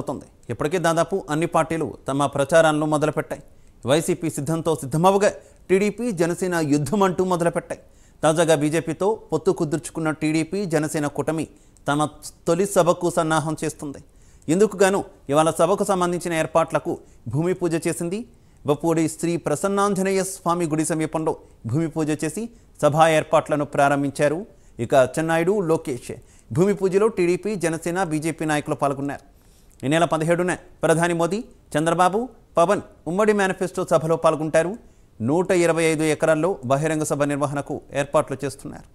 అవుతుంది. ఇప్పటికే దాదాపు అన్ని పార్టీలు తమ ప్రచారాలను మొదలుపెట్టాయి. వైసీపీ సిద్ధమవగా టీడీపీ జనసేన యుద్ధం అంటూ మొదలుపెట్టాయి. తాజాగా బీజేపీతో పొత్తు కుదుర్చుకున్న టీడీపీ జనసేన కూటమి తమ తొలి సభకు సన్నాహం చేస్తుంది. ఇందుకు గాను ఇవాళ సభకు సంబంధించిన ఏర్పాట్లకు భూమి పూజ చేసింది. వపూడి శ్రీ ప్రసన్నాంజనేయ స్వామి గుడి సమీపంలో భూమి పూజ చేసి సభా ఏర్పాట్లను ప్రారంభించారు. ఇక చెన్నాయుడు, లోకేష్ భూమి పూజలో టీడీపీ జనసేన బీజేపీ నాయకులు పాల్గొన్నారు. ఈ నెల 17న ప్రధాని మోదీ, చంద్రబాబు, పవన్ ఉమ్మడి మేనిఫెస్టో సభలో పాల్గొంటారు. 125 ఎకరాల్లో బహిరంగ సభ నిర్వహణకు ఏర్పాట్లు చేస్తున్నారు.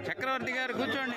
చక్రవర్తి గారు కూర్చోండి.